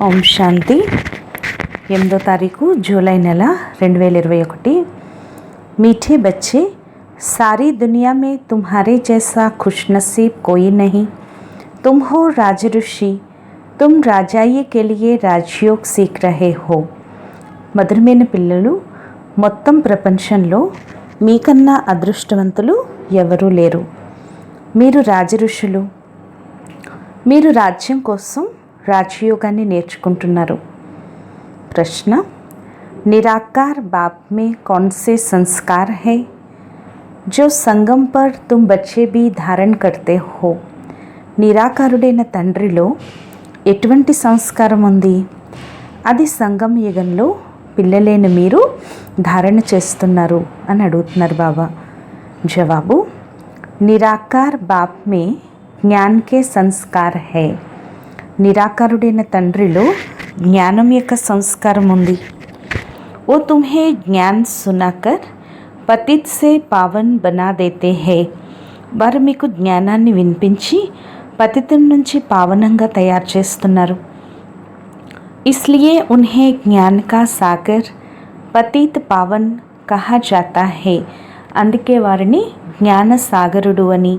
ఓం శాంతి. 8వ తారీఖు జూలై నెల 2021. मीठे बच्चे, सारी दुनिया में तुम्हारे जैसा खुशनसीब कोई नहीं. तुम हो राज ऋषि. तुम రాజాయి के लिए రాజయోగ్ सीख रहे हो. మధురమైన పిల్లలు, మొత్తం ప్రపంచంలో మీకన్నా అదృష్టవంతులు ఎవరూ లేరు. మీరు రాజ ఋషులు. మీరు రాజ్యం కోసం రాజయోగాన్ని నేర్చుకుంటున్నారు. ప్రశ్న: निराकार बाप में कौन से संस्कार है जो संगम पर तुम बच्चे भी धारण करते हो. నిరాకారుడైన తండ్రిలో ఎటువంటి సంస్కారం ఉంది? అది సంగమ యుగంలో పిల్లలైన మీరు ధారణ చేస్తున్నారు అని అడుగుతున్నారు బాబా. జవాబు: నిరాకార్ బాప్ మే జ్ఞాన్ కే సంస్కార్ హై. నిరాకారుడైన తండ్రిలో జ్ఞానం యొక్క సంస్కారం ఉంది. वो तुम्हें ज्ञान सुनाकर पतित से पावन बना देते हैं. వారు మీకు జ్ఞానాన్ని వినిపించి పతితం నుంచి పావనంగా తయారు చేస్తున్నారు. इसलिए उन्हें ज्ञान का सागर पतित पावन कहा जाता है. అందుకే వారిని జ్ఞాన సాగరుడు అని,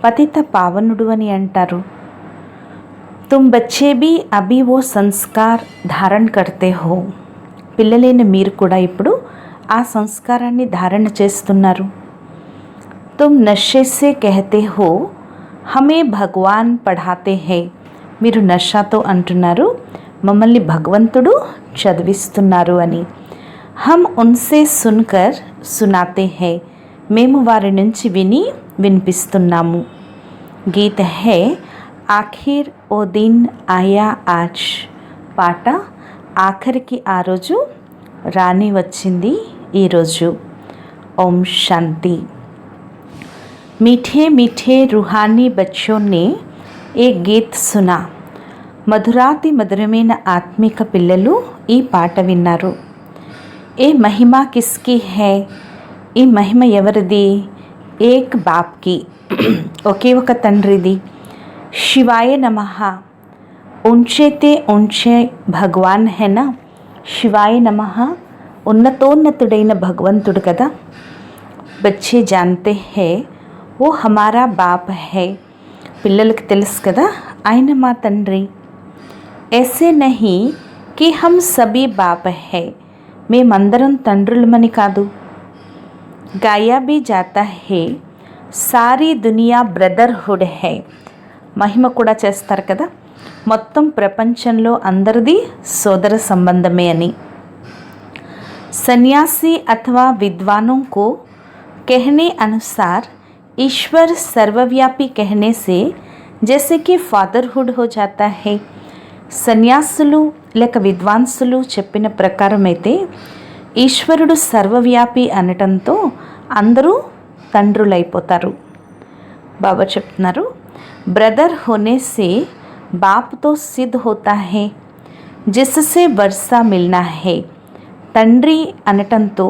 పతిత పావనుడు అని అంటారు. तुम बच्चे भी अभी वो संस्कार धारण करते हो. పిల్లలైన మీరు కూడా ఇప్పుడు ఆ సంస్కారాన్ని ధారణ చేస్తున్నారు. తుమ్ నషే సే కహతే హో హమే భగవాన్ పఢాతే హై. మీరు నషాతో అంటున్నారు మమ్మల్ని భగవంతుడు చదివిస్తున్నారు అని. హమ్ ఉన్సే సున్కర్ సునాతే హై. మేము వారి నుంచి విని వినిపిస్తున్నాము. గీత హై ఆఖిర్ ఓ దిన్ ఆయా ఆజ్. పాట: ఆఖరికి ఆ రోజు రాని వచ్చింది ఈరోజు. ఓం శాంతి. मीठे मीठे रूहानी बच्चों ने एक गीत सुना. మధురాతి మధురమైన ఆత్మిక పిల్లలు ఈ పాట విన్నారు. ఏ మహిమ కిస్కి హై. ఈ మహిమ ఎవరిది? ఏక్ బాప్కి, ఒకే ఒక తండ్రిది. శివాయ నమః. ऊंचे ऊंचे భగవాన్ హేనా. శివాయ నమః, ఉన్నతోన్నతుడైన భగవంతుడు కదా. బచ్చే జాన్తే హే ఓ హమారా బాప్ హై. పిల్లలకి తెలుసు కదా ఆయన మా తండ్రి. ऐसे नहीं कि हम सभी बाप है. మేమందరం తండ్రులమని కాదు. గాయా भी जाता है सारी दुनिया ब्रदरहुड है. మహిమ కూడా చేస్తారు కదా, మొత్తం ప్రపంచంలో అందరిది సోదర సంబంధమే అని. సన్యాసి అథవా విద్వానों को कहने अनुसार ईश्वर सर्वव्यापी कहने से जैसे कि फादरहुड हो जाता है. సన్యాసులు లేక విద్వాంసులు చెప్పిన ప్రకారం అయితే ఈశ్వరుడు సర్వవ్యాపి అనటంతో అందరూ తండ్రులైపోతారు. బాబా చెప్తున్నారు, బ్రదర్ హోనే సే बाप तो सिद्ध होता है जिससे वर्षा मिलना है. తండ్రి అనటంతో,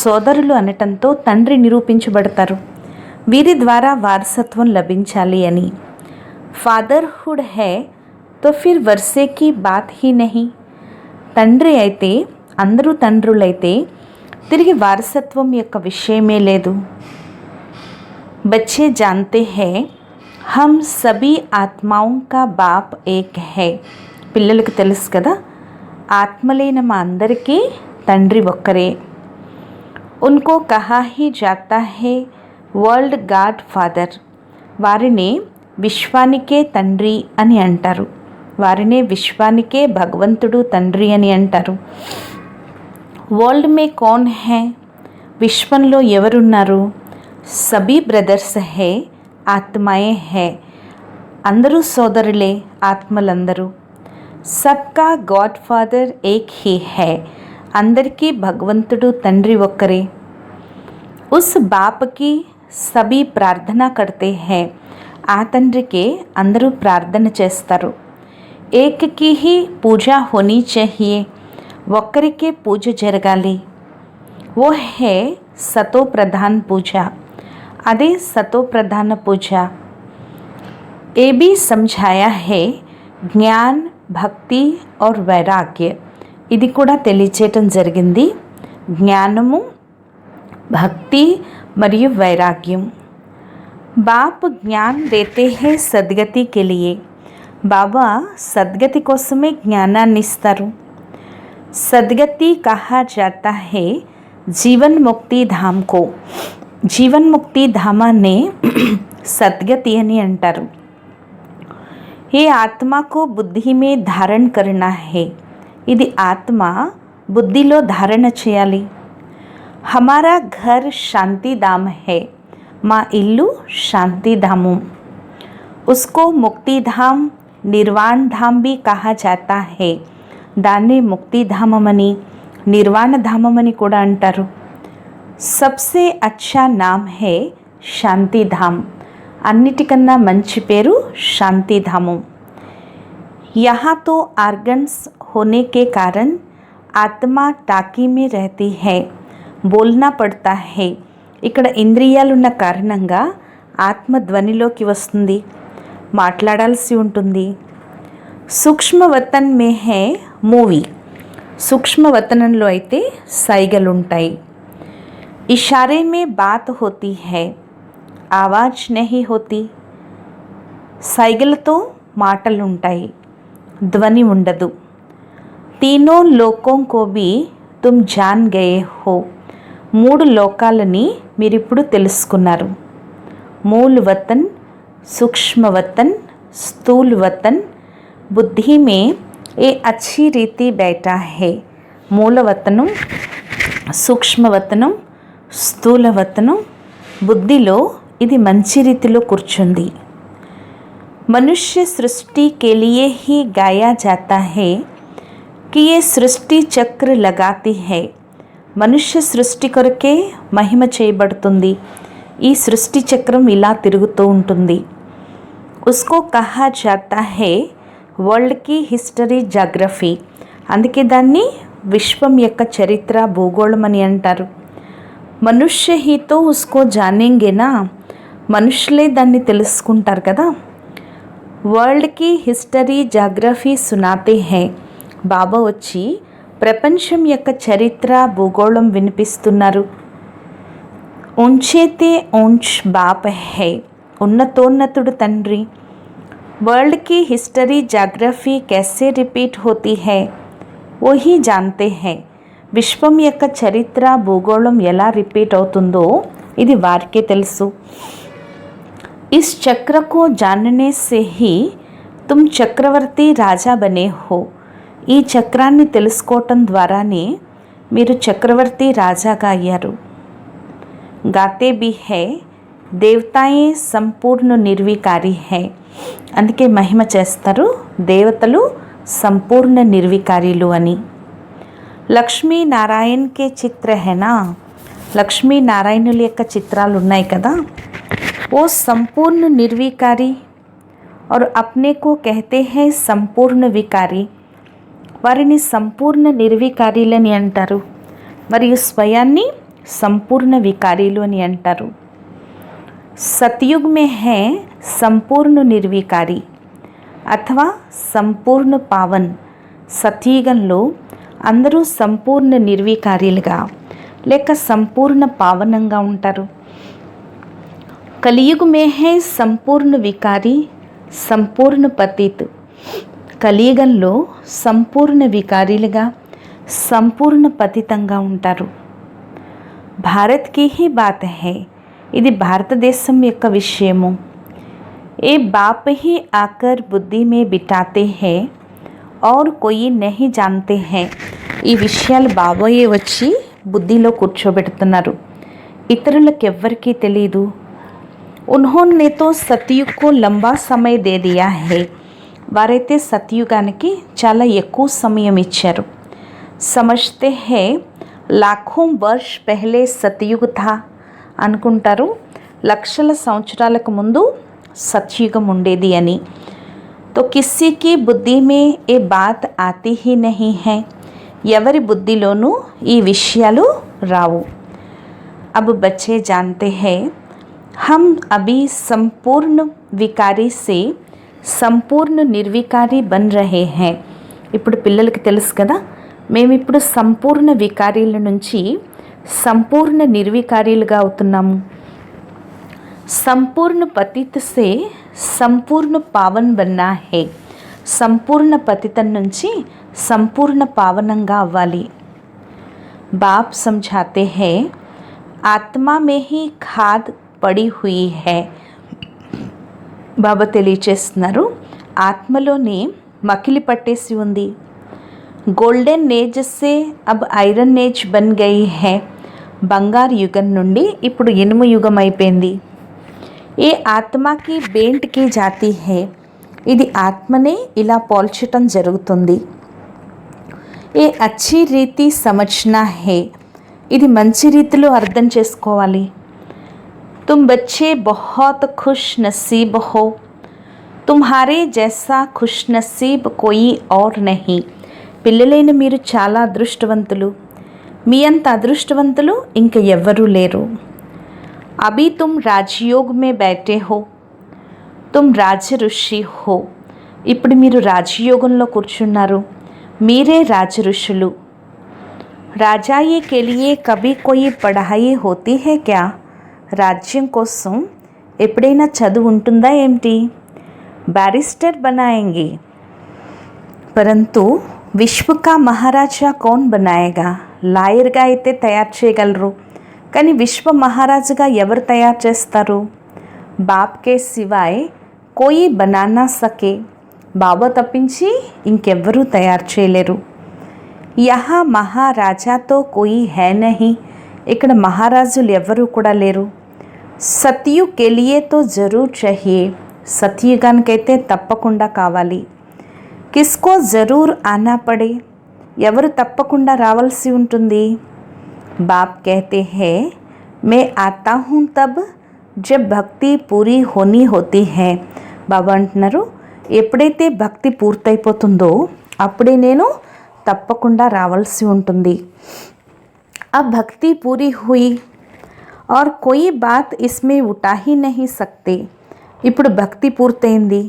సోదరులు అనటంతో తండ్రి నిరూపించబడతారు. వీరి ద్వారా వారసత్వం లభించాలి అని. ఫాదర్హుడ్ హై తో ఫిర్ వర్షేకి బాత్ హీ నహీ. తండ్రి అయితే, అందరూ తండ్రులైతే తిరిగి వారసత్వం యొక్క విషయమే లేదు. బచ్చే జాన్తే హై हम सभी ఆత్మాओं का बाप एक है. పిల్లలకు తెలుసు కదా ఆత్మలైన మా అందరికీ తండ్రి ఒక్కరే. उनको कहा ही जाता है వరల్డ్ గాడ్ ఫాదర్. వారినే విశ్వానికే తండ్రి అని అంటారు. వారినే విశ్వానికే భగవంతుడు తండ్రి అని అంటారు. వరల్డ్ మే కౌన్ హై. విశ్వంలో ఎవరున్నారు? సభీ బ్రదర్స్ హై ఆత్మాయే హై. అందరూ సోదరులే, ఆత్మలందరూ. సబ్కా గాడ్ ఫాదర్ ఏక్ హీ హై. అందరికీ భగవంతుడు తండ్రి ఒక్కరే. ఉస్ బాప్కి సభీ ప్రార్థన కర్తే హై. ఆ తండ్రికే అందరూ ప్రార్థన చేస్తారు. ఏక్కి హీ పూజ హోనీ చాహియే. ఒక్కరికే పూజ జరగాలి. ఓ హై సతో ప్రధాన్ పూజ. అదే సతో ప్రధాన పూజ. ఏ भी समझाया है ज्ञान భక్తి और వైరాగ్య ఇది కూడా తెలియచేయటం జరిగింది. జ్ఞానము, భక్తి మరియు వైరాగ్యం. బాప్ జ్ఞాన్ దేతే హై సద్గతి కే లియే. బాబా సద్గతి కోసమే జ్ఞానాన్ని ఇస్తారు. సద్గతి కహా జాతా హై జీవన్ ముక్తి ధామ్ కో. జీవన్ ముక్తి ధామాన్నే సద్గతి అని అంటారు. ये आत्मा को बुद्धि में धारण करना है. ఇది ఆత్మ బుద్ధిలో ధారణ చేయాలి. हमारा घर शांति धाम है. మా ఇల్లు శాంతిధాము. उसको मुक्ति धाम, निर्वाण धाम भी कहा जाता है. దాన్ని ముక్తిధామమని నిర్వాణధామమని కూడా అంటారు. सबसे अच्छा नाम है శాంతిధామ్. అన్నిటికన్నా మంచి పేరు శాంతిధాము. यहाँ तो आर्गन्स होने के कारण आत्मा टाकी में रहती है. बोलना पड़ता है. ఇక్కడ ఇంద్రియాలున్న కారణంగా ఆత్మ ధ్వనిలోకి వస్తుంది, మాట్లాడాల్సి ఉంటుంది. సూక్ష్మవతన్ మే హే మూవీ. సూక్ష్మవతనంలో అయితే సైగలుంటాయి. ఇషారే మే బాత్ హోతీ హై, ఆవాజ్ నహీ హోతీ. సైగలతో మాటలుంటాయి, ధ్వని ఉండదు. తీనో లోకోం కో భీ తుమ్ జాన్ గయే హో. మూడు లోకాలని మీరిప్పుడు తెలుసుకున్నారు. మూల్ వతన్, సూక్ష్మవతన్, స్థూల్ వతన్. బుద్ధి మే ఏ అచ్చి రీతి బైఠా హై. మూలవతనం, సూక్ష్మవతనం, స్థూలవతనం. బుద్ధిలో ఇది మంచి రీతిలో కూర్చుంది. मनुष्य सृष्टि के लिए ही गाया जाता है कि ये सृष्टि चक्र लगाती है. మనుష్య సృష్టి కొరకే మహిమ చేయబడుతుంది. ఈ సృష్టి చక్రం ఇలా తిరుగుతూ ఉంటుంది. उसको कहा जाता है వరల్డ్ की హిస్టరీ జాగ్రఫీ. అందుకే దాన్ని విశ్వం యొక్క చరిత్ర, భూగోళం అని అంటారు. మనుష్య హీతో ఉస్కో జానేంగేనా. మనుషులే దాన్ని తెలుసుకుంటారు కదా. వరల్డ్ కి హిస్టరీ జాగ్రఫీ సునాతే హై. బాబా వచ్చి ప్రపంచం యొక్క చరిత్ర, భూగోళం వినిపిస్తున్నారు. ఉంచేతే ఉంచ్ బాప్ హై. ఉన్నతోన్నతుడు తండ్రి. వరల్డ్ కి హిస్టరీ జాగ్రఫీ कैसे రిపీట్ होती है वो ही जानते हैं. విశ్వం యొక్క చరిత్ర, భూగోళం ఎలా రిపీట్ అవుతుందో ఇది వారికే తెలుసు. इस चक्र को जानने से ही तुम చక్రవర్తి రాజా బనే హో. ఈ చక్రాన్ని తెలుసుకోవటం ద్వారానే మీరు చక్రవర్తి రాజాగా అయ్యారు. గాతే బి హై దేవతాయే సంపూర్ణ నిర్వికారి హై. అందుకే మహిమ చేస్తారు, దేవతలు సంపూర్ణ నిర్వికారీలు అని. లక్ష్మీనారాయణ్ కే చిత్ర హేనా. లక్ష్మీనారాయణుల యొక్క చిత్రాలు ఉన్నాయి కదా. वो संपूर्ण निर्विकारी और अपने को कहते हैं संपूर्ण विकारी. వారిని సంపూర్ణ నిర్వికారీలని అంటారు, మరియు స్వయాన్ని సంపూర్ణ వికారీలు అని అంటారు. సత్యుగ్ మే హై సంపూర్ణ నిర్వికారి అథవా సంపూర్ణ పావన్. సత్యుగంలో అందరూ సంపూర్ణ నిర్వికారీలుగా లేక సంపూర్ణ పావనంగా ఉంటారు. कलयुग में है సంపూర్ణ వికారి, సంపూర్ణ పతిత్. కలియుగంలో సంపూర్ణ వికారీలుగా, సంపూర్ణ పతితంగా ఉంటారు. భారత్ కి హీ బాత్ హై. ఇది భారతదేశం యొక్క విషయము. ఏ బాప్ హీ ఆకర్ బుద్ధి మే బిటాతే హై और कोई नहीं जानते हैं. ఈ విషయాలు బాబోయే వచ్చి బుద్ధిలో కూర్చోబెడుతున్నారు, ఇతరులకు ఎవ్వరికీ తెలియదు. उन्होंने तो सतयुग को लंबा समय दे दिया है. వారైతే సత్యుగానికి చాలా ఎక్కువ సమయం ఇచ్చారు. సమజ్తే హై లాఖోं वर्ष पहले सतयुग था. అనుకుంటారు లక్షల సంవత్సరాలకు ముందు సత్యుగం ఉండేది అని. तो किसी की बुद्धि में ये बात आती ही नहीं है. ఎవరి బుద్ధిలోనూ ఈ విషయాలు రావు. अब बच्चे जानते हैं हम अभी संपूर्ण विकारी से సంపూర్ణ నిర్వికారి బన్ రహే హై. ఇప్పుడు పిల్లలకి తెలుసు కదా, మేమిప్పుడు సంపూర్ణ వికారీల నుంచి సంపూర్ణ నిర్వికారీలుగా అవుతున్నాము. సంపూర్ణ పతిత్ సే సంపూర్ణ పావన్ బన్నా హే. సంపూర్ణ పతితం నుంచి సంపూర్ణ పావనంగా అవ్వాలి. బాప్ సమझाते हैं ఆత్మ में ही खाद पड़ी हुई है. బాబా తెలియచేస్తున్నారు, ఆత్మలోనే మకిలి పట్టేసి ఉంది. గోల్డెన్ ఏజ్ సే అబ్ ఐరన్ ఏజ్ బన్ గయి హై. బంగారు యుగం నుండి ఇప్పుడు ఇనుము యుగం అయిపోయింది. ఏ ఆత్మకి బేంట్ కి జాతి హై. ఇది ఆత్మనే ఇలా పోల్చటం జరుగుతుంది. ఏ అచ్చి రీతి సమజ్నా హై. ఇది మంచి రీతిలో అర్థం చేసుకోవాలి. तुम बच्चे बहुत खुश नसीब हो. तुम्हारे जैसा खुश नसीब कोई और नहीं. పిల్లలైన మీరు చాలా అదృష్టవంతులు. మీ అంత అదృష్టవంతులు ఇంక ఎవ్వరూ లేరు. అభి తుమ్ రాజయోగ్ మే బైఠే హో. తుమ్ రాజ ఋషి హో. ఇప్పుడు మీరు రాజయోగంలో కూర్చున్నారు. మీరే రాజ ఋషులు. రాజాయి కే లియే కభీ కోయి పఢాయి హోతీ హై క్యా. రాజ్యం కోసం ఎప్పుడైనా చదువు ఉంటుందా ఏమిటి? బ్యారిస్టర్ బనాయేంగే పరంతు విశ్వ కా మహారాజా కౌన్ బనాయేగా. లాయర్గా అయితే తయారు చేయగలరు, కానీ విశ్వ మహారాజుగా ఎవరు తయారు చేస్తారు? బాప్ కే సివాయ్ కోయి బనానా సకే. బాబా తప్పించి ఇంకెవ్వరూ తయారు చేయలేరు. యహా మహారాజాతో కోయి హై నహీ. ఇక్కడ మహారాజులు ఎవ్వరూ కూడా లేరు. సత్యుగ్ కే లియే తో జరూర్ చహియే. సత్యుగానికైతే తప్పకుండా కావాలి. కిస్కో జరూర్ ఆనా పడే. ఎవరు తప్పకుండా రావాల్సి ఉంటుంది? బాప్ कहते हैं मैं आता हूँ तब जब భక్తి పూరీ హోనీ హోతీ హై. బాబా అంటున్నారు, ఎప్పుడైతే భక్తి పూర్తయిపోతుందో అప్పుడే నేను తప్పకుండా రావాల్సి ఉంటుంది. अब भक्ति पूरी हुई और कोई बात इसमें उठा ही नहीं सकते. ఇప్పుడు భక్తి పూర్తయింది,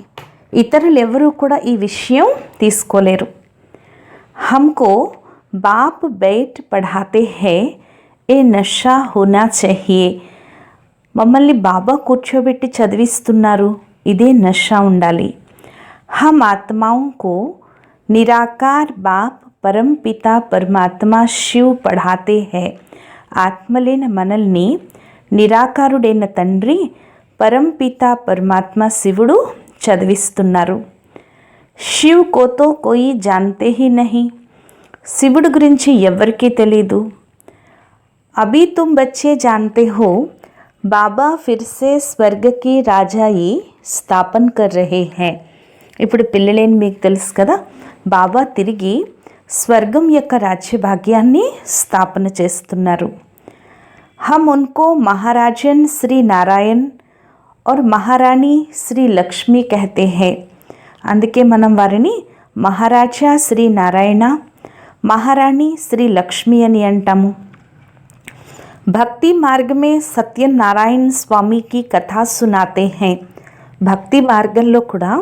ఇతరులు ఎవరూ కూడా ఈ విషయం తీసుకోలేరు. हमको बाप बैठ पढ़ाते हैं ఏ నషా హోనా चाहिए. మమ్మల్ని బాబా కూర్చోబెట్టి చదివిస్తున్నారు, ఇదే నషా ఉండాలి. हम आत्माओं को निराकार बाप పరం పితా పరమాత్మ శివ్ పఢాతే హై. ఆత్మలైన మనల్ని నిరాకారుడైన తండ్రి పరంపిత పరమాత్మ శివుడు చదివిస్తున్నారు. శివ్ కోతో కోయి జాన్తే హీ నహీ. శివుడు గురించి ఎవరికీ తెలీదు. అభి తుమ్ బచ్చే జాన్తే హో బాబా ఫిర్సే స్వర్గకి రాజాయి స్థాపన్ కర్ రహే హై. ఇప్పుడు పిల్లలేని మీకు తెలుసు కదా, బాబా తిరిగి స్వర్గం యొక్క రాజ్యభాగ్యాన్ని స్థాపన చేస్తున్నారు. హమ్ ఉన్కో మహారాజన్ శ్రీ నారాయణ్ और మహారాణి శ్రీ లక్ష్మి कहते हैं. అందుకే మనం వారిని మహారాజా శ్రీ నారాయణ, మహారాణి శ్రీ లక్ష్మి అని అంటాము. భక్తి మార్గ మే సత్యనారాయణ స్వామికి కథా సునాతే హై. భక్తి మార్గంలో కూడా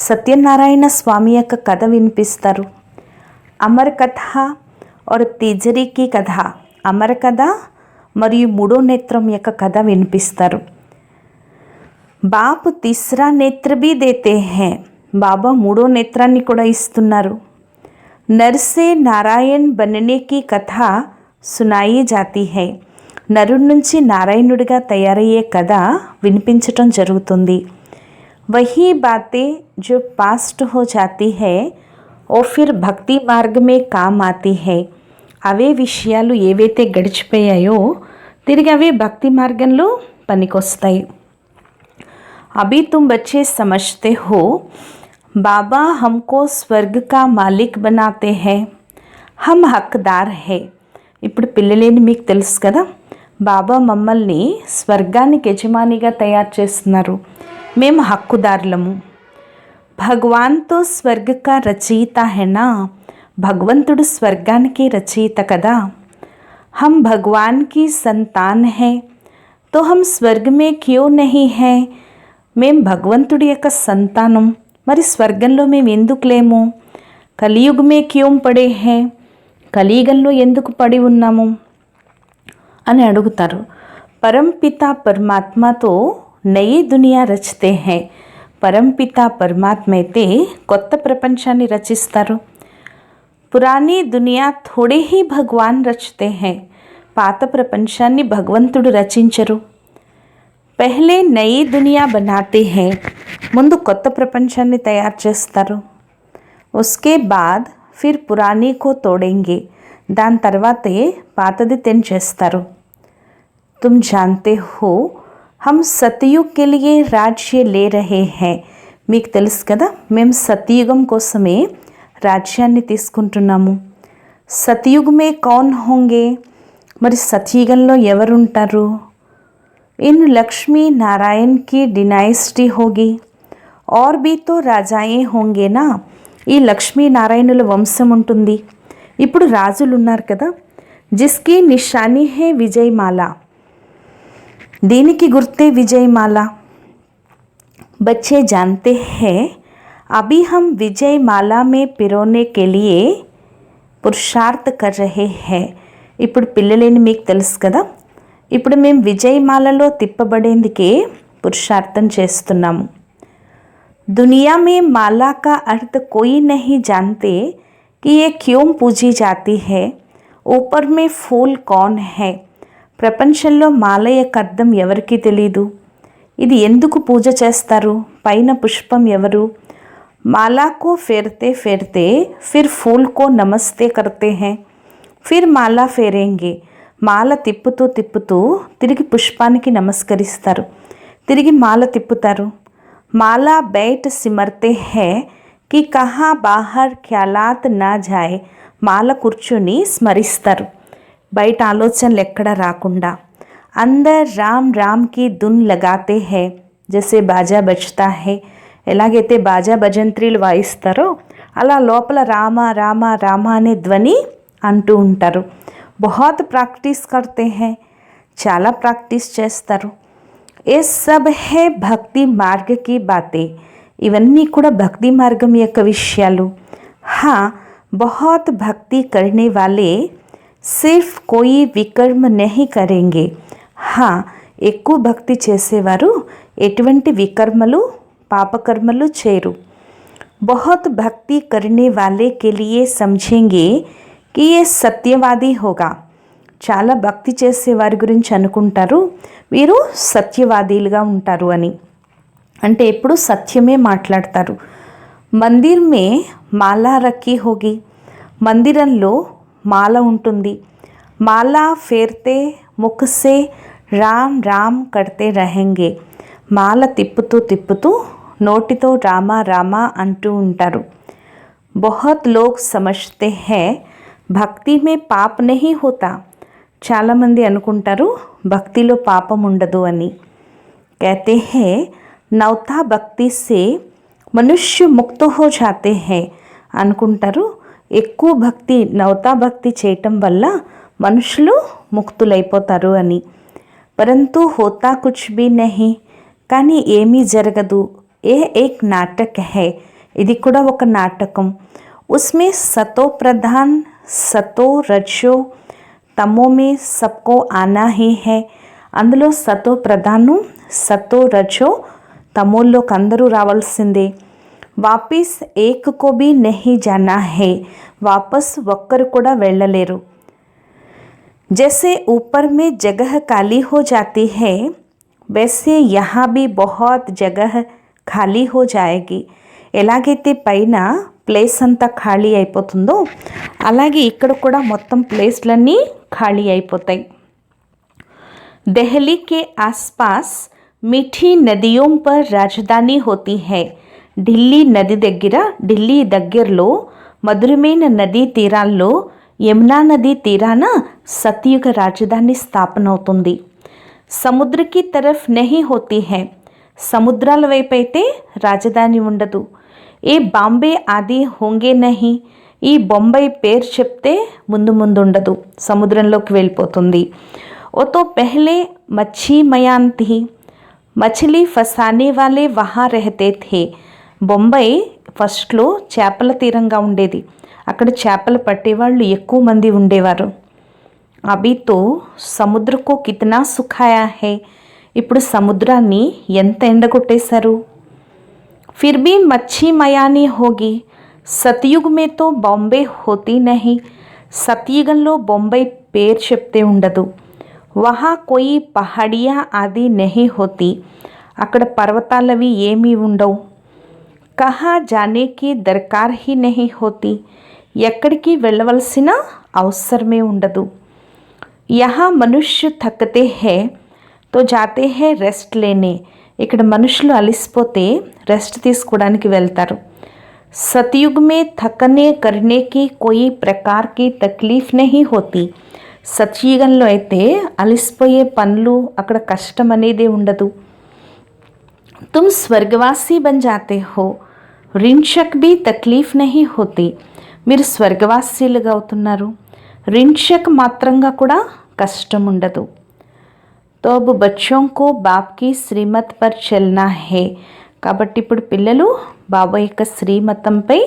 సత్యనారాయణ స్వామి యొక్క కథ వినిపిస్తారు. అమర్ కథ और తీజరీ की కథ. అమర కథ మరియు మూడో నేత్రం యొక్క కథ వినిపిస్తారు. బాప్ తీసరా నేత్ర భీ దేతే హై. బాబా మూడో నేత్రాన్ని కూడా ఇస్తున్నారు. నర్సే నారాయణ్ బననే की కథ సునాయి జాతి హై. నరుడి నుంచి నారాయణుడిగా తయారయ్యే కథ వినిపించటం జరుగుతుంది. వహీ బాతే జో పాస్ట్ హో జాతి హై ఓ ఫిర్ భక్తి మార్గ మే కామ్ ఆతీ హై. అవే విషయాలు ఏవైతే గడిచిపోయాయో తిరిగి అవే భక్తి మార్గంలో పనికొస్తాయి. అభి తుమ్ బచ్చే సమజ్తే హో బాబా హమ్కో స్వర్గ కా మాలిక్ బనాతే హై. హమ్ హక్దార్ హై. ఇప్పుడు పిల్లలేని మీకు తెలుసు కదా, బాబా మమ్మల్ని స్వర్గానికి యజమానిగా తయారు చేస్తున్నారు. మేము హక్కుదారులము. భగవాన్ తో స్వర్గ కా రచయిత హైనా. భగవంతుడు స్వర్గానికి రచయిత కదా. हम भगवान की संतान हैं तो हम स्वर्ग में क्यों नहीं हैं. మేము భగవంతుడి యొక్క సంతానం, మరి స్వర్గంలో మేము ఎందుకు లేము? కలియుగ్ మే క్యోం పడే హే, కలియుగంలో ఎందుకు పడి ఉన్నాము అని అడుగుతారు. పరంపిత పరమాత్మతో నయీ దునియా రచతే హై. పరంపిత పరమాత్మ అయితే కొత్త ప్రపంచాన్ని రచిస్తారు. పురాణీ దునియా థోడే హీ భగవాన్ రచతే హై. పాత ప్రపంచాన్ని భగవంతుడు రచించరు. పెహ్లే నయీ దునియా బనాతే హై. ముందు కొత్త ప్రపంచాన్ని తయారు చేస్తారు. ఉస్కే బాద్ ఫిర్ పురాణీ కో తోడేంగే. దాని తర్వాతే పాతది తెంచేస్తారు. तुम जानते हो हम सतयुग के लिए राज्य ले रहे हैं. మీకు తెలుసు కదా, మేము సతయుగం కోసమే రాజ్యాన్ని తీసుకుంటున్నాము. సతయుగ్ మే కౌన్ హోంగే, మరి సతయుగంలో ఎవరుంటారు? इन लक्ष्मी नारायण की डिनाइस्टी होगी और भी तो राजाएं होंगे ना. ఈ లక్ష్మీనారాయణుల వంశం ఉంటుంది. ఇప్పుడు రాజులు ఉన్నారు కదా. జిస్కి నిషానీ హే విజయమాల, దీనికి గుర్తే విజయమాల. बच्चे जानते हैं अभी हम विजयमाला में पिरोने के लिए పురుషార్థ కర్ రహే హై. ఇప్పుడు పిల్లలేని మీకు తెలుసు కదా, ఇప్పుడు మేము విజయమాలలో తిప్పబడేందుకే పురుషార్థం చేస్తున్నాము. दुनिया में माला का अर्थ कोई नहीं जानते कि ये क्यों पूजी जाती है. ऊपर में फूल कौन है. ప్రపంచంలో మాల యొక్క అర్థం ఎవరికీ తెలీదు. ఇది ఎందుకు పూజ చేస్తారు? పైన పుష్పం ఎవరు? మాలాకో ఫేర్తే ఫేర్తే ఫిర్ ఫూల్ కో నమస్తే కర్తే హై, ఫిర్ మాలా ఫేరేంగే. మాల తిప్పుతూ తిప్పుతూ తిరిగి పుష్పానికి నమస్కరిస్తారు, తిరిగి మాల తిప్పుతారు. మాలా బైట్ సిమర్తే హై కి కహా బాహర్ ఖ్యాలాత్ నా జాయ్. మాల కూర్చుని స్మరిస్తారు, బయట ఆలోచనలు ఎక్కడ రాకుండా. అందర్ రామ్ రామ్ కి ధున్ లగాతే హై జైసే బాజా బజ్తా హై. ఎలాగైతే బాజా భజంత్రీలు వాయిస్తారో అలా లోపల రామ రామ రామ అనే ధ్వని అంటూ ఉంటారు. బహుత్ ప్రాక్టీస్ కర్తే హై, చాలా ప్రాక్టీస్ చేస్తారు. ఏ సబ్ హై భక్తి మార్గ కి బాతే. ఇవన్నీ కూడా భక్తి మార్గం యొక్క విషయాలు. హా, బహుత్ భక్తి కర్నే వాలే సిర్ఫ్ కోయి వికర్మ నహీ కరేంగే. హా, ఎక్కువ భక్తి చేసేవారు ఎటువంటి వికర్మలు పాపకర్మలు చేయరు. బహుత్ భక్తి కర్నే వాలే కే లియే సమझेंगे कि ये సత్యవాది హోగా. చాలా భక్తి చేసేవారి గురించి అనుకుంటారు వీరు సత్యవాదీలుగా ఉంటారు అని. అంటే ఎప్పుడు సత్యమే మాట్లాడతారు. మందిర్ మే మాలా రఖీ హోగి. మందిరంలో మాల ఉంటుంది. మాలా ఫేర్తే ముఖ్ సే రామ్ రామ్ కర్తే రహెంగే. మాల తిప్పుతూ తిప్పుతూ నోటితో రామ రామ అంటూ ఉంటారు. బహుత్ లోగ్ సమజ్తే హై భక్తి మే పాప్ నహీ హోతా. చాలామంది అనుకుంటారు భక్తిలో పాపం ఉండదు అని. कहते हैं नवता భక్తి సే మనుష్య ముక్త హో జాతే హై. అనుకుంటారు ఎక్కువ భక్తి నవతా భక్తి చేయటం వల్ల మనుషులు ముక్తులైపోతారు అని. పరంతు హోతా కుచ్ భీ నహీ, కానీ ఏమీ జరగదు. ఏ ఏక్ నాటక్ హై, ఇది కూడా ఒక నాటకం. ఉస్మే సతో ప్రధాన్ సతో రజో తమో మే సబ్కో ఆనా హీ హై. అందులో సతో ప్రధాను సతో రజో తమోల్లోకి అందరూ రావాల్సిందే. వాపిస్ ఏక్ కో భీ నహీ జానా హై, వాపస్ ఒక్కరు కూడా వెళ్ళలేరు. जैसे ऊपर में जगह खाली हो जाती है वैसे यहाँ भी बहुत जगह ఖాళీ హో జాయేగి. ఎలాగైతే పైన ప్లేస్ అంతా ఖాళీ అయిపోతుందో అలాగే ఇక్కడ కూడా మొత్తం ప్లేస్లన్నీ ఖాళీ అయిపోతాయి. दिल्ली के आसपास मीठी नदियों पर राजधानी होती है. ఢిల్లీ నది దగ్గర, ఢిల్లీ దగ్గరలో మధురమైన నదీ తీరాల్లో యమునా నదీ తీరాన సతయుగ రాజధాని స్థాపన అవుతుంది. సముద్రకి తరఫ్ నహీ హోతీ హై. సముద్రాల వైపు అయితే రాజధాని ఉండదు. ఏ బాంబే ఆది హోంగే నహీ. ఈ బొంబాయి పేరు చెప్తే ముందు ముందు ఉండదు, సముద్రంలోకి వెళ్ళిపోతుంది. ఓ తో పెహ్లే మచ్ఛీ మయాన్ థీ. మछली फंसाने वाले वहाँ रहते थे. బొంబాయి ఫస్ట్లో చేపల తీరంగా ఉండేది. అక్కడ చేపలు పట్టేవాళ్ళు ఎక్కువ మంది ఉండేవారు. అభితో సముద్రకు కితనా సుఖాయా హే, ఇప్పుడు సముద్రాన్ని ఎంత ఎండగొట్టేశారు. ఫిర్ భీ మచ్ఛీ మయానీ హోగి, సతయుగ్ మే తో బాంబే హోతీ నహీ, సతయుగంలో బొంబాయి పేరు చెప్తే ఉండదు. వహా కోయి పహాడియా ఆది నహీ హోతీ, అక్కడ పర్వతాలవి ఏమీ ఉండవు. కహా జానేకి దర్కార్ హీ నహీ హోతీ, ఎక్కడికి వెళ్ళవలసిన అవసరమే ఉండదు. యహా మనుష్య థకతే హే తో జాతే హే రెస్ట్ లేనే, ఇక్కడ మనుషులు అలిసిపోతే రెస్ట్ తీసుకోవడానికి వెళ్తారు. సతయుగ్ మే థకనే కర్నేకి కోయి ప్రకార్కి తక్లీఫ్ నహీ హోతీ, సతయుగంలో అయితే అలిసిపోయే పనులు, అక్కడ కష్టం అనేదే ఉండదు. तुम स्वर्गवासी बन जाते हो, ऋणशक भी तकलीफ नहीं होती, మీరు స్వర్గవాసీలుగా అవుతున్నారు, ऋणशक మాత్రంగా కూడా కష్టం ఉండదు. तो अब बच्चों को बाप की श्रीमत पर चलना है, కాబట్టి ఇప్పుడు పిల్లలు బాబా యొక్క శ్రీమతంపై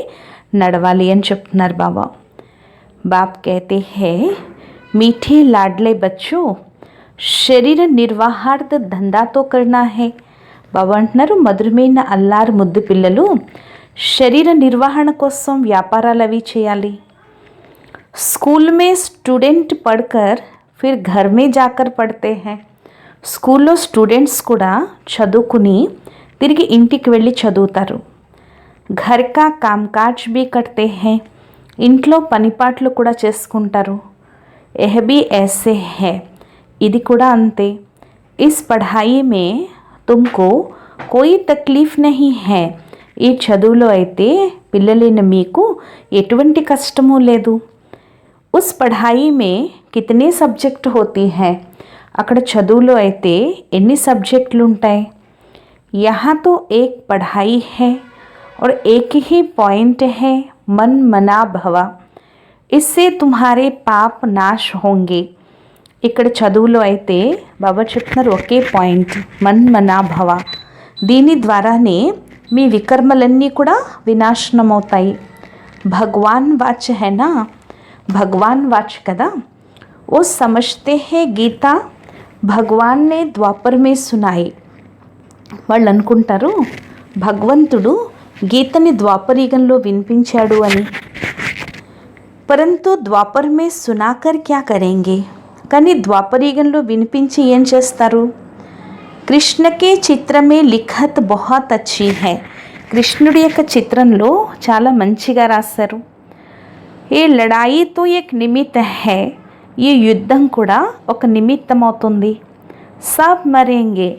నడవాలి అని చెప్తున్నారు బాబా. బాప్ कहते हैं मीठे लाडले बच्चों, शरीर निर्वाहार्थ धंधा तो करना है. బాబా అంటున్నారు మధురమైన అల్లారు ముద్దు పిల్లలు శరీర నిర్వహణ కోసం వ్యాపారాలు అవి చేయాలి. స్కూల్ మే స్టూడెంట్ పడ్కర్ ఫిర్ ఘర్ మే జాకర్ పడితే హై, స్కూల్లో స్టూడెంట్స్ కూడా చదువుకుని తిరిగి ఇంటికి వెళ్ళి చదువుతారు. ఘర్ కా కామ్కాజ్ బీ కర్తే హై, ఇంట్లో పనిపాట్లు కూడా చేసుకుంటారు. ఎహ్ బీ ఐసే హై, ఇది కూడా అంతే. ఇస్ పఢాయి మే తుమ్కో కోయి తక్లీఫ్ నహీ హై, ఈ చదువులో అయితే పిల్లలైన మీకు ఎటువంటి కష్టమూ లేదు. ఉస్ పఢాయి మే కితనే సబ్జెక్ట్ హోతీ హై, అక్కడ చదువులో అయితే ఎన్ని సబ్జెక్టులు ఉంటాయి. యహా తో ఏక్ పఢాయి హై और एक ही पॉइंट है मन मना भवा, इससे तुम्हारे पाप नाश होंगे. ఇక్కడ చదువులో అయితే బాబా చెప్తున్నారు ఒకే పాయింట్ మన్ మనా భవ, దీని ద్వారానే మీ వికర్మలన్నీ కూడా వినాశనం అవుతాయి. భగవాన్ వాచ్ హైనా, భగవాన్ వాచ్ కదా. ఓ సమజ్తే హే గీతా భగవాన్ నే ద్వాపర్ మే సునాయి, వాళ్ళు అనుకుంటారు భగవంతుడు గీతని ద్వాపరయుగంలో వినిపించాడు అని. పరంతు ద్వాపర్ మే సునాకర్ క్యా కరేంగే, కానీ ద్వాపరయుగంలో వినిపించి ఏం చేస్తారు. కృష్ణకే చిత్రమే లిఖత్ బహుత్ అచ్చీ హై, కృష్ణుడి యొక్క చిత్రంలో చాలా మంచిగా రాశారు. ఏ లడాయి తో ఏక్ నిమిత్త హై, ఈ యుద్ధం కూడా ఒక నిమిత్తం అవుతుంది. సబ్ మరేంగే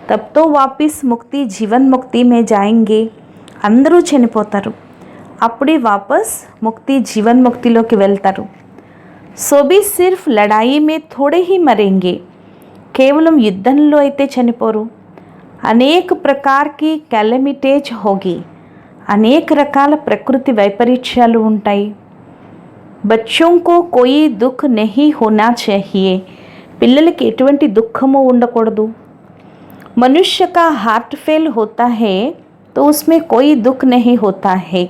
తబ్ తో వాపిస్ ముక్తి జీవన్ ముక్తి మే జాయింగే, అందరూ చనిపోతారు, అప్పుడే వాపస్ ముక్తి జీవన్ ముక్తిలోకి వెళ్తారు. సో బీ సిర్ఫ్ లడాయి మే థోడే హీ మరేంగే, కేవలం యుద్ధంలో అయితే చనిపోరు. అనేక ప్రకార్కి కెలమిటేజ్ హోగి, అనేక రకాల ప్రకృతి వైపరీత్యాలు ఉంటాయి. బచ్చోంకో కోయి దుఃఖ్ నహీ హోనా చాహియే, పిల్లలకి ఎటువంటి దుఃఖము ఉండకూడదు. మనుష్య కా హార్ట్ ఫెయిల్ హోతా హే తో ఉస్మే కోయి దుఃఖ్ నహీ హోతా హే,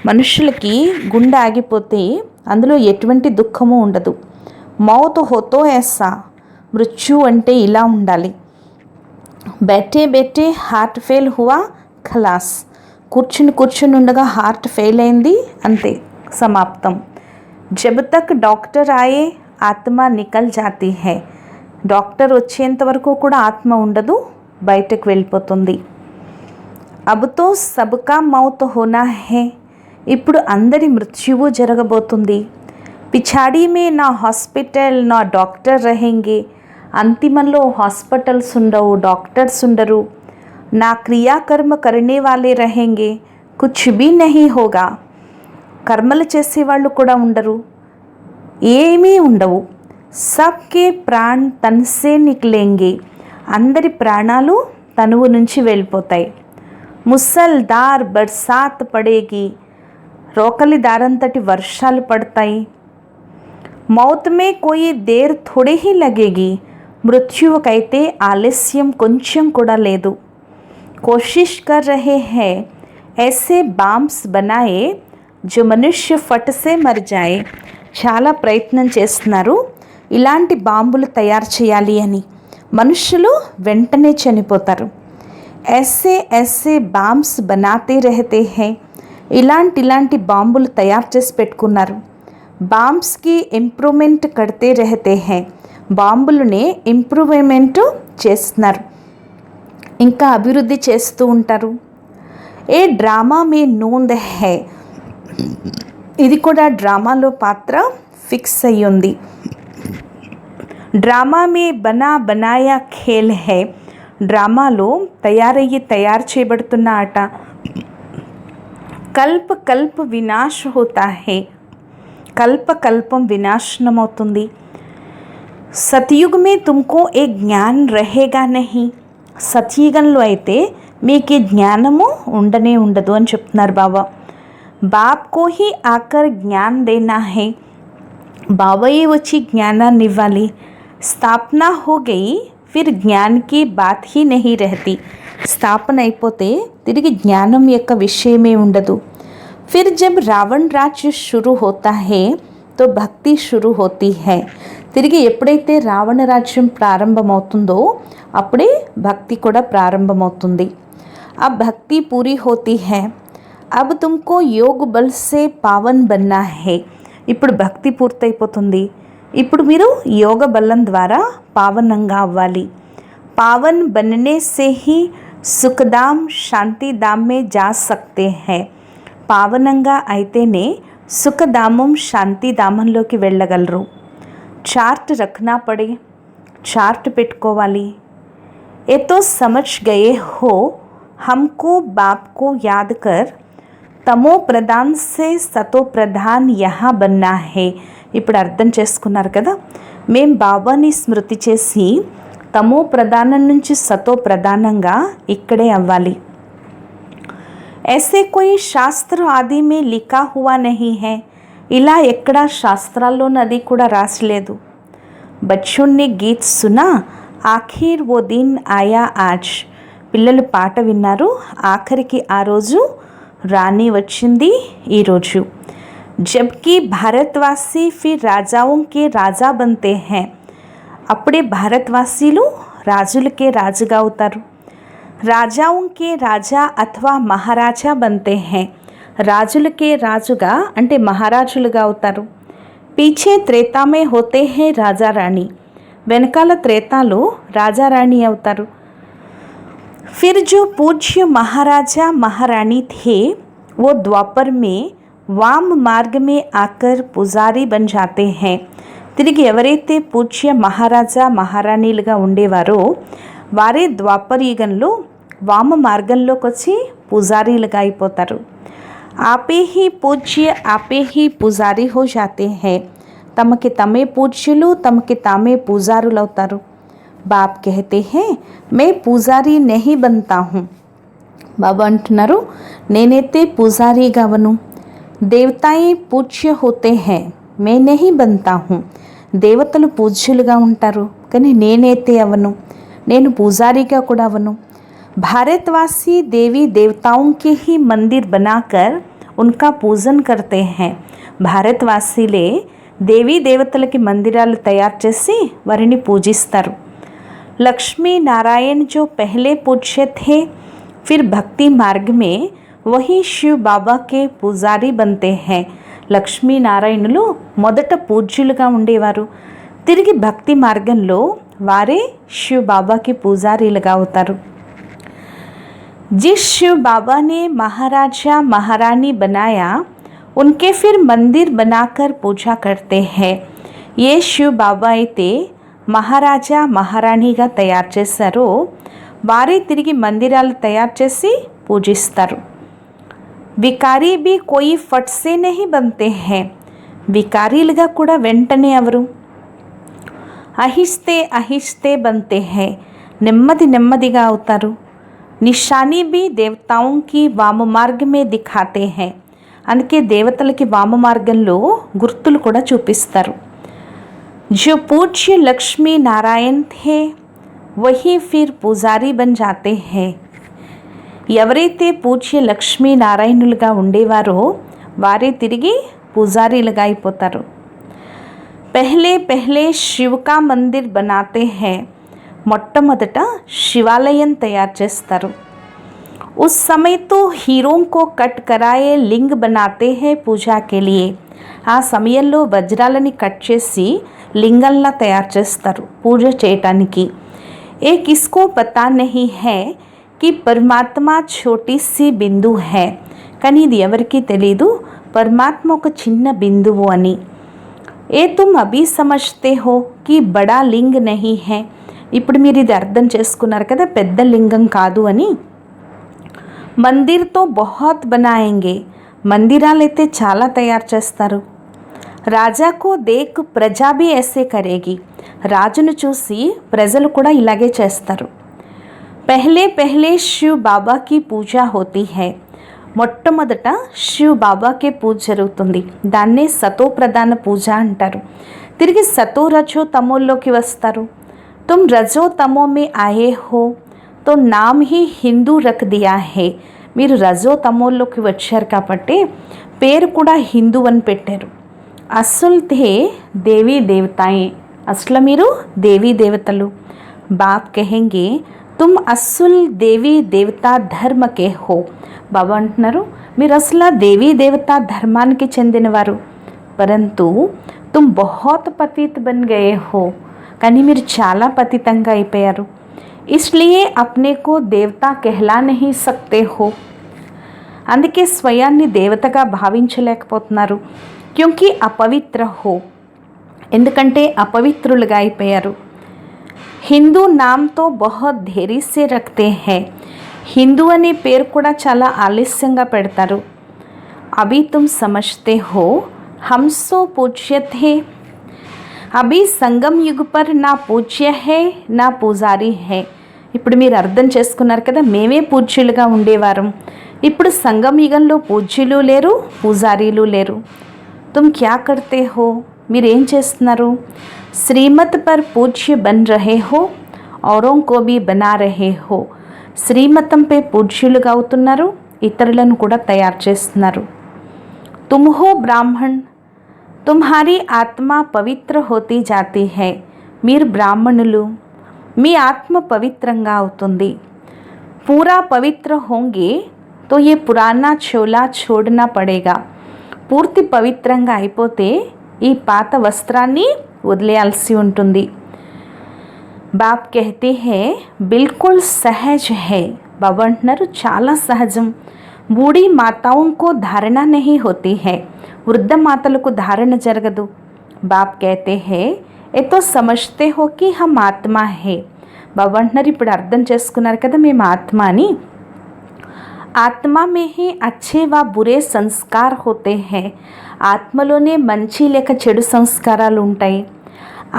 మనుషులకి గుండె ఆగిపోతే అందులో ఎటువంటి దుఃఖము ఉండదు. మౌత్ హోతో ఐసా, మృత్యు అంటే ఇలా ఉండాలి. బెటే బెటే హార్ట్ ఫెయిల్ హువా ఖలాస్, కూర్చుని ఉండగా హార్ట్ ఫెయిల్ అయింది, అంతే సమాప్తం. జబ్ తక్ డాక్టర్ ఆయే ఆత్మ నికల్ జాతీ హై, డాక్టర్ వచ్చేంత వరకు కూడా ఆత్మ ఉండదు, బయటకు వెళ్ళిపోతుంది. అబ్ తో సబ్కా మౌత్ హోనా హై, ఇప్పుడు అందరి మృత్యువు జరగబోతుంది. పిఛాడీ మే నా హాస్పిటల్ నా డాక్టర్ రహేంగే, అంతిమంలో హాస్పిటల్స్ ఉండవు, డాక్టర్స్ ఉండరు. నా క్రియాకర్మ కర్నే వాలే రహేంగే, కుచ్ భీ నహీ హోగా, కర్మలు చేసేవాళ్ళు కూడా ఉండరు, ఏమీ ఉండవు. సబ్కే ప్రాణ్ తన్సే నిక్లేంగే, అందరి ప్రాణాలు తనువు నుంచి వెళ్ళిపోతాయి. ముసల్దార్ బర్సాత్ పడేగి, రోకలి దారంతటి వర్షాలు పడతాయి. మౌత్ మే కోయి దేర్ థోడే హీ లగేగి, మృత్యువుకైతే ఆలస్యం కొంచెం కూడా లేదు. కోషిష్ కర్ రహే హై ऐसे బాంబ్స్ बनाए जो మనుష్య ఫట్ సే మర్ జాయే. చాలా ప్రయత్నం చేస్తున్నారు ఇలాంటి బాంబులు తయారు చేయాలి అని, మనుషులు వెంటనే చనిపోతారు. ऐसे ऐसे బాంబ్స్ बनाते रहते हैं. ఇలాంటి బాంబులు తయారు చేసి పెట్టుకున్నారు. బాంబ్స్కి ఇంప్రూవ్మెంట్ కడితే రహతే హై. బాంబులని ఇంప్రూవ్మెంట్ చేస్తున్నారు, ఇంకా అభివృద్ధి చేస్తూ ఉంటారు. ఏ డ్రామా మే నూంద్ హై. ఇది కూడా డ్రామాలో పాత్ర ఫిక్స్ అయ్యి ఉంది. డ్రామా మే బనాయా ఖేల్ హై. డ్రామాలో తయారు చేయబడుతున్న ఆట. కల్ప కల్ప వినాశ హోతా హై. కల్పం వినాశనం అవుతుంది. సతయుగ్ మే తుమ్కో ఏ జ్ఞాన్ రహేగా నహీ. సతయుగంలో అయితే మీకు ఈ జ్ఞానము ఉండదు అని చెప్తున్నారు బాబా. బాప్కో he ochre Gyan Dena high. బాబాయే వచ్చి జ్ఞానాన్ని ఇవ్వాలి. స్థాపన హో గయి ఫిర్ జ్ఞాన్కి బాత్ హీ నహీ రహతి. స్థాపన అయిపోతే తిరిగి జ్ఞానం యొక్క విషయమే ఉండదు. ఫిర్ జబ్ రావణ్ రాజ్య షురూ హోతా హై తో భక్తి షురూ హోతీ హై. తిరిగి ఎప్పుడైతే రావణ రాజ్యం ప్రారంభమవుతుందో అప్పుడే భక్తి కూడా ప్రారంభమవుతుంది. अब भक्ति पूरी होती है. अब तुमको योग बल से पावन बनना है. ఇప్పుడు భక్తి పూర్తయిపోతుంది. ఇప్పుడు మీరు యోగ బలం ద్వారా పావనంగా అవ్వాలి. పావన్ बनने से ही సుఖధామ్ శాంతిధామ్ మే जा सकते हैं. పావనంగా అయితేనే సుఖధామం శాంతిధామంలోకి వెళ్ళగలరు. చార్ట్ రఖనా పడే. చార్ట్ పెట్టుకోవాలి. ఏ తో సమझ गए हो हमको बाप को याद कर తమో ప్రధాన్ సే సతో ప్రధాన్ యహా బన్నా హే. ఇప్పుడు అర్థం చేసుకున్నారు కదా, మేం బాబాని స్మృతి చేసి తమో ప్రధానం నుంచి సతో ప్రధానంగా ఇక్కడే అవ్వాలి. ऐसे कोई శాస్త్ర ఆది మే లిఖా హువా నహీ హై. ఇలా ఎక్కడా శాస్త్రాల్లోనూ అది కూడా రాసలేదు. బచ్చోं ने गीत सुना आखिर वो दिन आया आज. పిల్లలు పాట విన్నారు, ఆఖరికి ఆ రోజు రాని వచ్చింది ఈరోజు. జబ్కి భారత్వాసీ ఫిర్ రాజాओंకే రాజా బంతే హై. అప్పుడే భారత్వాసీలు రాజులకే రాజుగా అవుతారు. రాజాओंకే రాజా అథవా మహారాజా బంతే హై. రాజులకే రాజుగా అంటే మహారాజులుగా అవుతారు. పీछే త్రేతామే హోతే హై రాజా రాణి. వెనకాల త్రేతాలో రాజారాణి అవుతారు. फिर जो पूज्य महाराजा महारानी थे वो द्वापर में वाम मार्ग में आकर पुजारी बन जाते हैं. తిరిగి ఎవరైతే పూజ్య మహారాజా మహారాణీలుగా ఉండేవారో వారే ద్వాపర యుగంలో వామ మార్గంలోకి వచ్చి పూజారీలుగా అయిపోతారు. ఆపే హీ పూజ్య ఆపే హీ పూజారీ హో జాతే హై. తమకి తమే పూజ్యులు, తమకి తామే పూజారులు అవుతారు. బాప్ कहते हैं मैं పూజారీ नहीं बनता हूँ. బాబా అంటున్నారు నేనైతే పూజారీగా అవను. దేవతాయే పూజ్య హోతే హై मैं नहीं बनता हूँ. దేవతలు పూజ్యులుగా ఉంటారు కానీ నేనైతే అవను, నేను పూజారీగా కూడా అవను. भारतवासी देवी देवताओं के ही मंदिर बनाकर उनका पूजन करते हैं. భారతవాసీలే దేవీ దేవతలకి మందిరాలు తయారు చేసి వారిని పూజిస్తారు. लक्ष्मी नारायण जो पहले पूज्य थे फिर भक्ति मार्ग में वही शिव बाबा के पुजारी बनते हैं. లక్ష్మీ నారాయణులు మొదట పూజ్యులుగా ఉండేవారు, తిరిగి భక్తి మార్గంలో వారే శివ్ బాబాకి పూజారీలుగా అవుతారు. जिस शिव बाबा ने महाराजा महारानी बनाया उनके फिर मंदिर बनाकर पूजा करते हैं. ये शिव बाबा అయితే మహారాజా మహారాణిగా తయారు చేశారో వారే తిరిగి మందిరాలు తయారు చేసి పూజిస్తారు. వికారీ బి కోయి ఫట్ సే నహీ బంతే హై. వికారీలుగా కూడా వెంటనే ఎవరు అహిస్తే అహిస్తే బంతే హై. నెమ్మదిగా అవుతారు. నిషానీ బి దేవతాओंకి వామ మార్గమే దిఖాతే హై. అందుకే దేవతలకి వామ మార్గంలో గుర్తులు కూడా చూపిస్తారు. जो पूज्य लक्ष्मी नारायण थे वही फिर पुजारी बन जाते हैं. ఎవరైతే పూజ్య లక్ష్మీనారాయణులుగా ఉండేవారో వారే తిరిగి పూజారీలుగా అయిపోతారు. పహలే పహలే శివ్ కా మందిర్ బనాతే హై, మొట్టమొదట శివాలయం తయారు చేస్తారు. उस समय तो हीरों को कट कराए लिंग बनाते हैं पूजा के लिए. ఆ సమయంలో వజ్రాలని కట్ చేసి లింగంలా తయారు చేస్తారు పూజ చేయటానికి. ఏ కిస్కో పతా నహీ హై कि परमात्मा छोटी सी बिंदु है, కానీ ఇది ఎవరికీ తెలీదు పరమాత్మ ఒక చిన్న బిందువు అని. ఏ తుమ్ అభీ సమజ్తే హో कि బడా లింగ్ నహీ హై, ఇప్పుడు మీరు ఇది అర్థం చేసుకున్నారు కదా పెద్ద లింగం కాదు అని. మందిర్తో బహుత్ బనాయేంగే, మందిరాలైతే చాలా తయారు చేస్తారు. రాజాకు దేక్ ప్రజా భీ ఐసే కరేగి, రాజును చూసి ప్రజలు కూడా ఇలాగే చేస్తారు. పహలే పహలే శివ్ బాబాకి పూజ హోతీ హై, మొట్టమొదట శివ్ బాబాకే పూజ జరుగుతుంది. దాన్నే సతో ప్రధాన పూజ అంటారు. తిరిగి సతో రజో తమోల్లోకి వస్తారు. తుమ్ రజో తమో మే ఆయే హో తో నామ్ హీ హిందూ రఖ్ దియా హే, మీరు రజో తమోల్లోకి వచ్చారు కాబట్టి పేరు కూడా హిందూ అని పెట్టారు. అసలు తే దేవీ దేవతాయే, అసలు మీరు దేవీ దేవతలు. బాప్ కహెంగే తుమ్ అస్సుల్ దేవీ దేవతా ధర్మ కే హో, బాబా అంటున్నారు మీరు అసలు దేవీ దేవతా ధర్మానికి చెందినవారు. పరంతు తుమ్ బహుత్ పతిత్ బన్ గయే హో, కానీ మీరు చాలా పతితంగా అయిపోయారు. इसलिए अपने को देवता कहला नहीं सकते हो, అందుకే స్వయాన్ని దేవతగా భావించలేకపోతున్నారు. క్యూంకి అపవిత్ర హో, ఎందుకంటే అపవిత్రులుగా అయిపోయారు. హిందూ నామ్తో బహుత్ ధైర్య సే రఖతే హై, హిందూ అనే పేరు కూడా చాలా ఆలస్యంగా పెడతారు. అభి తుమ్ సమజ్తే హో హంసో పూజ్యత్ హై, అభి సంగం యుగ పర్ నా పూజ్య హై నా పూజారి హై, ఇప్పుడు మీరు అర్థం చేసుకున్నారు కదా మేమే పూజ్యులుగా ఉండేవారం, ఇప్పుడు సంగం యుగంలో పూజ్యులు లేరు పూజారీలు లేరు. తుమ్ క్యా కర్తే హో, మీరేం చేస్తున్నారు. శ్రీమత్ పర్ పూజ్య బన్ రహే హో ఔరోం కో భీ బనా రహే హో, శ్రీమతంపై పూజ్యులుగా అవుతున్నారు ఇతరులను కూడా తయారు చేస్తున్నారు. తుమ్ హో బ్రాహ్మణ్, తుమ్హారీ ఆత్మ పవిత్ర హోతీ జాతీ హై, మీరు బ్రాహ్మణులు మీ ఆత్మ పవిత్రంగా అవుతుంది. పూరా పవిత్ర హోంగే తో ఏ పురాణా చోలా छोड़ना పడేగా, పూర్తి పవిత్రంగా అయిపోతే ఈ పాత వస్త్రాన్ని వదిలేయాల్సి ఉంటుంది. బాప్ కహతే హై బిల్కుల్ సహజ్ హై, బాబా అంటున్నారు చాలా సహజం. బూఢీ మాతాओं ధారణ నహీ హోతీ హై, వృద్ధ మాతలకు ధారణ జరగదు. బాప్ కహతే హై ఏ తో సమజ్తే హో కి హమ్ ఆత్మా హై, బాబా అంటున్నారు ఇప్పుడు అర్థం చేసుకున్నారు కదా మేము ఆత్మ అని. ఆత్మ మే హీ అచ్చే వా బురే సంస్కార్ హోతే హై, ఆత్మలోనే మంచి లేక చెడు సంస్కారాలు ఉంటాయి.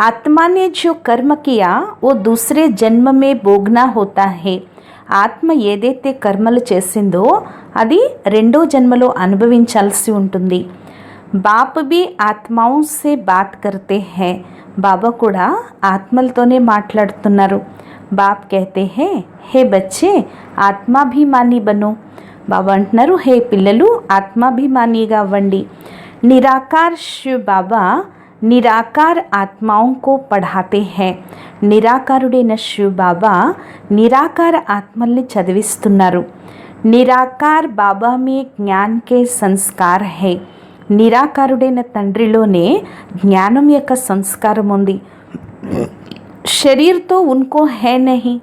ఆత్మానే జో కర్మ కియా ఓ దూసరే జన్మ మే భోగ్నా హోతా హై, ఆత్మ ఏదైతే కర్మలు చేసిందో అది రెండో జన్మలో అనుభవించాల్సి ఉంటుంది. బాప్ భీ ఆత్మాओं से बात करते हैं, బాబా కూడా ఆత్మలతోనే మాట్లాడుతున్నారు. బాప్ కహతే హై హే బచ్చే ఆత్మాభిమాని బనో, బాబా అంటున్నారు హే పిల్లలు ఆత్మాభిమానిగా అవ్వండి. నిరాకార్ శివ్ బాబా నిరాకార్ ఆత్మాओं को పढ़ాతే హై, నిరాకారుడైన శివ్ బాబా నిరాకార ఆత్మల్ని చదివిస్తున్నారు. నిరాకార్ బాబా మే జ్ఞాన్ కే సంస్కార్ హై, నిరాకారుడైన తండ్రిలోనే జ్ఞానం యొక్క సంస్కారం ఉంది. శరీర్తో ఉన్కో హై నహీ,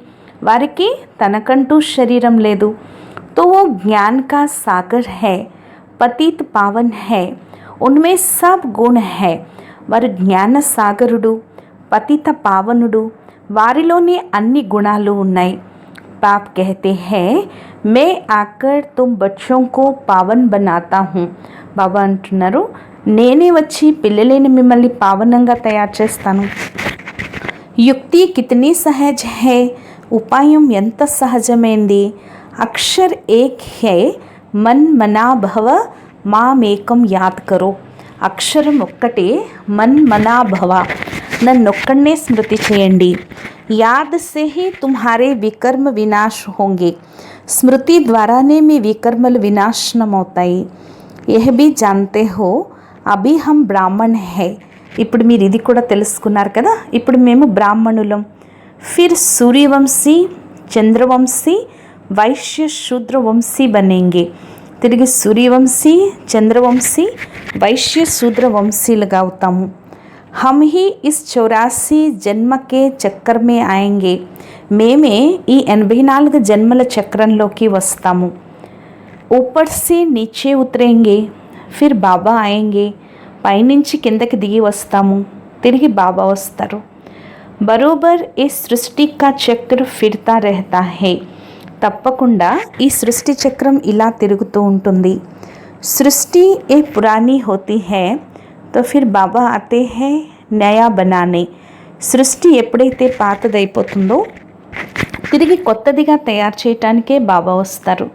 వారికి తనకంటూ శరీరం లేదు. తో वो ज्ञान का सागर है, पतित पावन है, उनमें सब गुण है, వారు జ్ఞాన సాగరుడు పతిత పావనుడు, వారిలోనే అన్ని గుణాలు ఉన్నాయి. बाप कहते हैं मैं आकर तुम बच्चों को पावन बनाता हूँ, బాబా అంటున్నారు నేనే వచ్చి పిల్లలైన మిమ్మల్ని పావనంగా తయారు చేస్తాను. యుక్తి కితనీ సహజ్ హై, ఉపాయం ఎంత సహజమైంది. అక్షర్ ఏక్ హై మన్ మనా భవ మామేకం యాద్ కరో, అక్షరం ఒక్కటే మన్ మనా భవ నన్నొక్కడనే స్మృతి చేయండి. याद से ही तुम्हारे వికర్మ వినాశ होंगे. స్మృతి ద్వారానే మీ వికర్మలు వినాశనమవుతాయి. यह भी जानते हो అభి హమ్ బ్రాహ్మణ్ హై. ఇప్పుడు మీరు ఇది కూడా తెలుసుకున్నారు కదా, ఇప్పుడు మేము బ్రాహ్మణులం. ఫిర్ సూర్యవంశీ, చంద్రవంశీ, వైశ్య శూద్రవంశీ బనేంగే. తిరిగి సూర్యవంశీ, చంద్రవంశీ, వైశ్య శూద్రవంశీలుగా అవుతాము. हम ही इस 84 జన్మ के चक्कर में आएंगे. మేమే ఈ 84 జన్మల చక్రంలోకి వస్తాము. ऊपर से नीचे उतरेंगे, फिर బాబా आएंगे. పైనుంచి కిందకి దిగి వస్తాము, తిరిగి బాబా వస్తారు. బరోబర్ ఈ సృష్టి కా చక్ర ఫిర్తా रहता है. తప్పకుండా ఈ సృష్టి చక్రం ఇలా తిరుగుతూ ఉంటుంది. సృష్టి ఏ పురానీ होती है तो फिर బాబా ఆతే హై నయా బనానే. సృష్టి ఎప్పుడైతే పాతదైపోతుందో తిరిగి కొత్తదిగా తయారు చేయటానికే బాబా వస్తారు.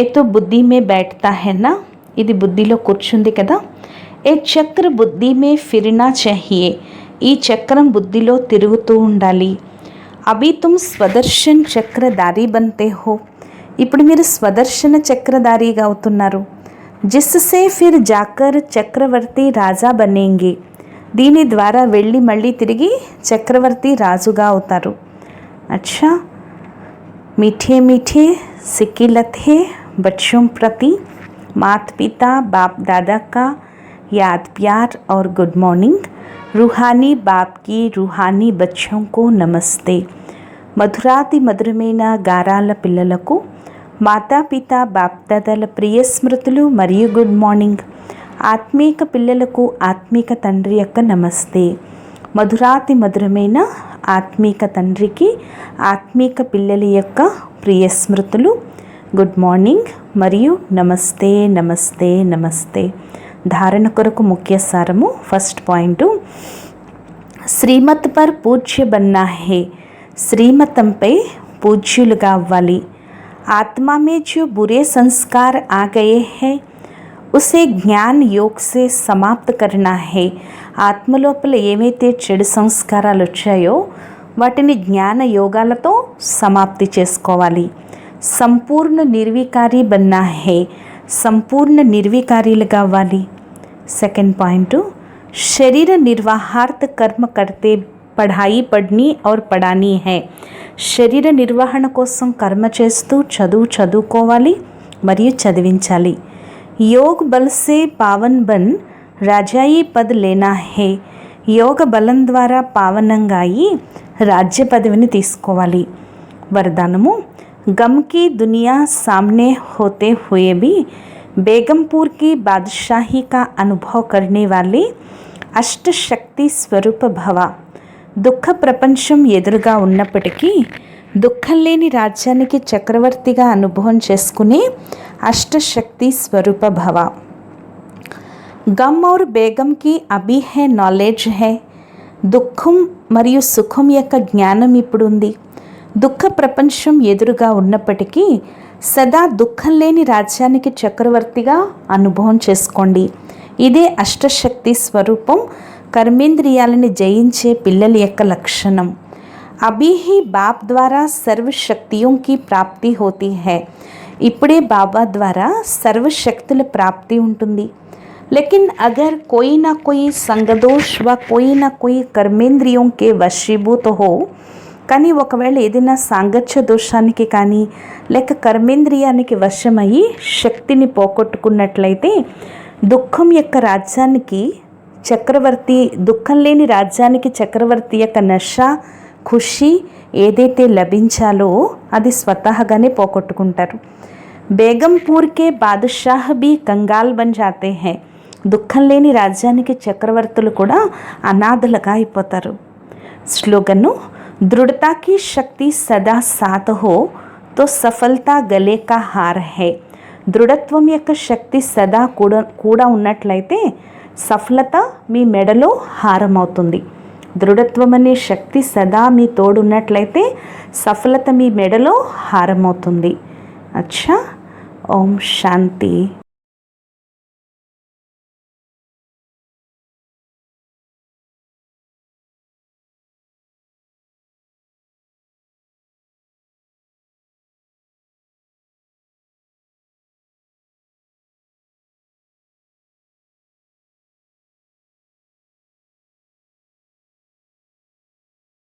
ఏతో బుద్ధి మే బైఠతా హై నా, ఇది బుద్ధిలో కూర్చుంది కదా. ఏ చక్ర బుద్ధి మే ఫిర్నా చాహియే. ఈ చక్రం బుద్ధిలో తిరుగుతూ ఉండాలి. అభి తుమ్ స్వదర్శన్ చక్రధారి బంతే హో. ఇప్పుడు మీరు స్వదర్శన చక్రధారిగా అవుతున్నారు. జిస్సే ఫిర్ జాకర్ చక్రవర్తి రాజా బనేంగే. దీని ద్వారా వెళ్ళి మళ్ళీ తిరిగి చక్రవర్తి రాజుగా అవుతారు. అచ్చా, మీఠే మీఠే సిక్కిలత్ హే బచ్చోं ప్రతి मात पिता बाप दादा का याद प्यार और गुड मॉर्निंग. रूहानी बाप की रूहानी बच्चों को नमस्ते. మధురాతి మధురమైన గారాల పిల్లలకు మాతాపిత బాప్దాదాల ప్రియ స్మృతులు మరియు గుడ్ మార్నింగ్. ఆత్మీక పిల్లలకు ఆత్మీక తండ్రి యొక్క నమస్తే. మధురాతి మధురమైన ఆత్మీక తండ్రికి ఆత్మీక పిల్లల యొక్క ప్రియ స్మృతులు, గుడ్ మార్నింగ్ మరియు నమస్తే నమస్తే నమస్తే. ధారణ కొరకు ముఖ్య సారము. ఫస్ట్ పాయింట్, శ్రీమత్ పర్ పూజ్య బన్నా హే. శ్రీమతంపై పూజ్యులుగా అవ్వాలి. आत्मा में जो बुरे संस्कार आ गए हैं उसे జ్ఞాన్ యోగ్ से समाप्त करना है. ఆత్మ లోపల ఏవైతే చెడు సంస్కారాలు వచ్చాయో వాటిని జ్ఞాన యోగాలతో సమాప్తి చేసుకోవాలి. సంపూర్ణ నిర్వికారి బన్నా హే. సంపూర్ణ నిర్వికారీలుగా అవ్వాలి. సెకండ్ పాయింట్, శరీర నిర్వాహార్థ కర్మ కర్తే పढ़ाई पढ़नी और पढ़ानी है. శరీర నిర్వహణ కోసం కర్మ చేస్తూ చదువుకోవాలి మరియు చదివించాలి. యోగ్ బల్ సే పావన్ బన్ రాజాయి పద్ లేనా హే. యోగ బలం ద్వారా పావనంగా అయి రాజ్య పదవిని తీసుకోవాలి. వరదానము, గమ్ की दुनिया सामने होते हुए भी बेगमपुर की बादशाही का अनुभव करने वाले अष्टशक्ति स्वरूप भव. దుఃఖ ప్రపంచం ఎదురుగా ఉన్నప్పటికీ దుఃఖం లేని రాజ్యానికి చక్రవర్తిగా అనుభవం చేసుకునే అష్టశక్తి స్వరూప భవ. గమ్ ఔర్ బేగంకి అభి హై నాలెడ్జ్ హై. దుఃఖం మరియు సుఖం యొక్క జ్ఞానం ఇప్పుడు ఉంది. దుఃఖ ప్రపంచం ఎదురుగా ఉన్నప్పటికీ సదా దుఃఖం లేని రాజ్యానికి చక్రవర్తిగా అనుభవం చేసుకోండి. ఇదే అష్టశక్తి స్వరూపం, కర్మేంద్రియాలని జయించే పిల్లల యొక్క లక్షణం. అభి హీ బాప్ ద్వారా సర్వశక్తియోं की ప్రాప్తి होती है. ఇప్పుడే బాబా ద్వారా సర్వశక్తుల ప్రాప్తి ఉంటుంది. लेकिन अगर कोई ना कोई संगदोष व कोई ना कोई कर्मेंद्रियों के वशीभूत हो, కానీ ఒకవేళ ఏదైనా సాంగత్య దోషానికి కానీ లేక కర్మేంద్రియానికి వశమయ్యి శక్తిని పోగొట్టుకున్నట్లయితే దుఃఖం యొక్క రాజ్యానికి చక్రవర్తి, దుఃఖం లేని రాజ్యానికి చక్రవర్తి యొక్క నష, ఖుషి ఏదైతే లభించాలో అది స్వతహాగానే పోగొట్టుకుంటారు. బేగంపూర్కే బాదుషాహ్ బి కంగాల్ బన్ జాతే హై. దుఃఖం లేని రాజ్యానికి చక్రవర్తులు కూడా అనాథలుగా అయిపోతారు. స్లోగను, దృఢతా की शक्ति सदा साथ हो तो सफलता गले का हार है. దృఢత్వం యొక్క శక్తి సదా కూడా ఉన్నట్లయితే సఫలత మీ మెడలో హారం అవుతుంది. దృఢత్వం అనే శక్తి సదా మీ తోడున్నట్లయితే సఫలత మీ మెడలో హారం అవుతుంది. అచ్చా, ఓం శాంతి.